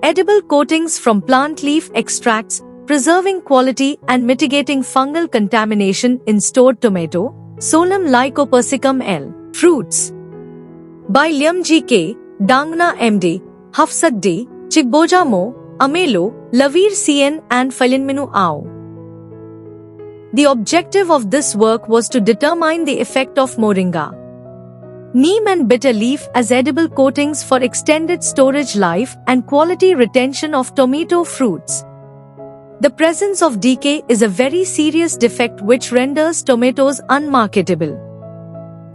Edible coatings from plant leaf extracts, preserving quality and mitigating fungal contamination in stored tomato. Solanum lycopersicum L. Fruits. By Liam G.K., Dangna M.D., Hafsat D., Chigboja Mo, Amelo, Lavir C.N. and Falinminu Ao. The objective of this work was to determine the effect of moringa, neem and bitter leaf as edible coatings for extended storage life and quality retention of tomato fruits. The presence of decay is a very serious defect which renders tomatoes unmarketable.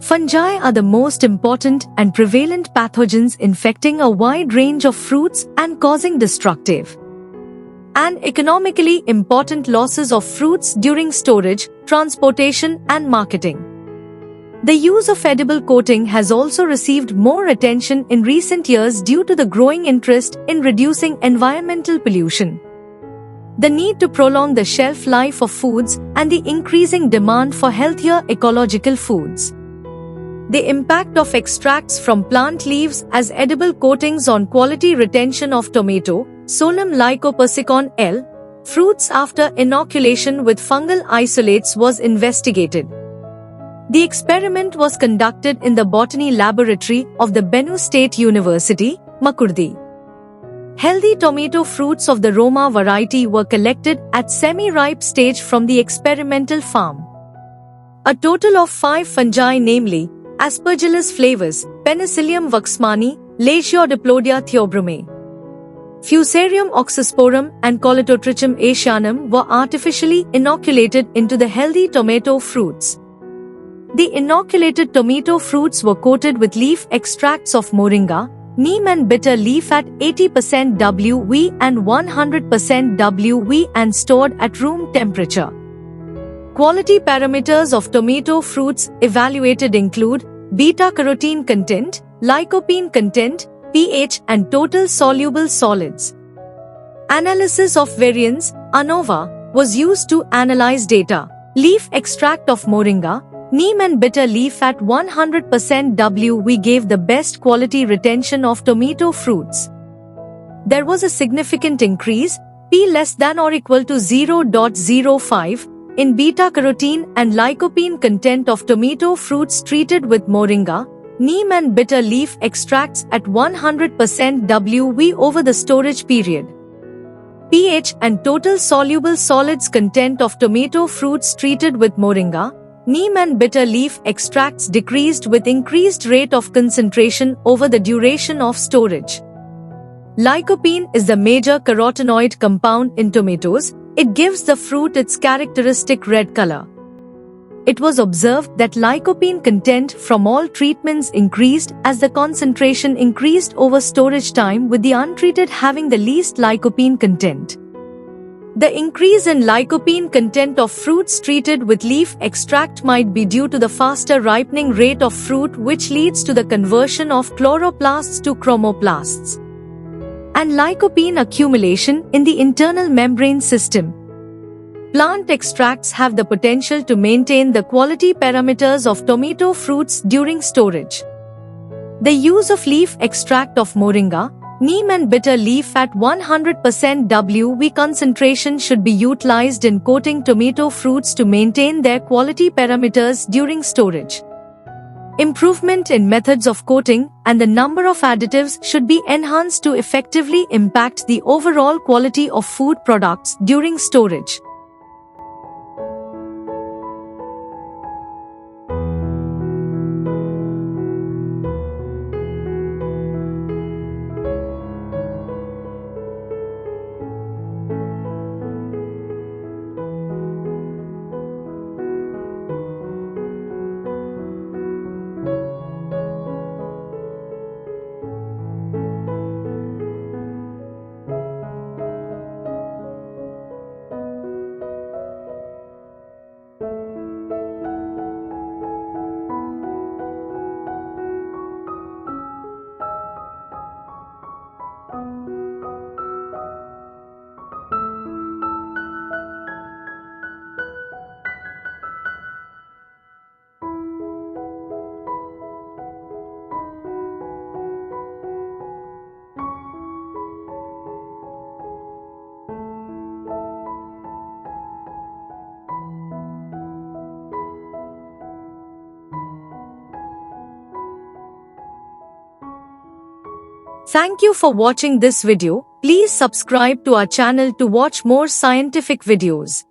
Fungi are the most important and prevalent pathogens infecting a wide range of fruits and causing destructive and economically important losses of fruits during storage, transportation and marketing. The use of edible coating has also received more attention in recent years due to the growing interest in reducing environmental pollution, the need to prolong the shelf life of foods, and the increasing demand for healthier ecological foods. The impact of extracts from plant leaves as edible coatings on quality retention of tomato, Solanum lycopersicum L. fruits after inoculation with fungal isolates was investigated. The experiment was conducted in the botany laboratory of the Benue State University, Makurdi. Healthy tomato fruits of the Roma variety were collected at semi-ripe stage from the experimental farm. A total of 5 fungi, namely Aspergillus flavus, Penicillium waxmani, Lasiodiplodia theobrome, Fusarium oxysporum and Colitotrichum asianum, were artificially inoculated into the healthy tomato fruits. The inoculated tomato fruits were coated with leaf extracts of moringa, neem and bitter leaf at 80% WV and 100% WV and stored at room temperature. Quality parameters of tomato fruits evaluated include beta-carotene content, lycopene content, pH and total soluble solids. Analysis of variance, ANOVA, was used to analyze data. Leaf extract of moringa, neem and bitter leaf at 100% WV gave the best quality retention of tomato fruits. There was a significant increase, P less than or equal to 0.05, in beta-carotene and lycopene content of tomato fruits treated with moringa, neem and bitter leaf extracts at 100% WV over the storage period. pH and total soluble solids content of tomato fruits treated with moringa, neem and bitter leaf extracts decreased with increased rate of concentration over the duration of storage. Lycopene is the major carotenoid compound in tomatoes. It gives the fruit its characteristic red color. It was observed that lycopene content from all treatments increased as the concentration increased over storage time, with the untreated having the least lycopene content. The increase in lycopene content of fruits treated with leaf extract might be due to the faster ripening rate of fruit, which leads to the conversion of chloroplasts to chromoplasts, and lycopene accumulation in the internal membrane system. Plant extracts have the potential to maintain the quality parameters of tomato fruits during storage. The use of leaf extract of moringa, neem and bitter leaf at 100% WV concentration should be utilized in coating tomato fruits to maintain their quality parameters during storage. Improvement in methods of coating and the number of additives should be enhanced to effectively impact the overall quality of food products during storage. Thank you for watching this video. Please subscribe to our channel to watch more scientific videos.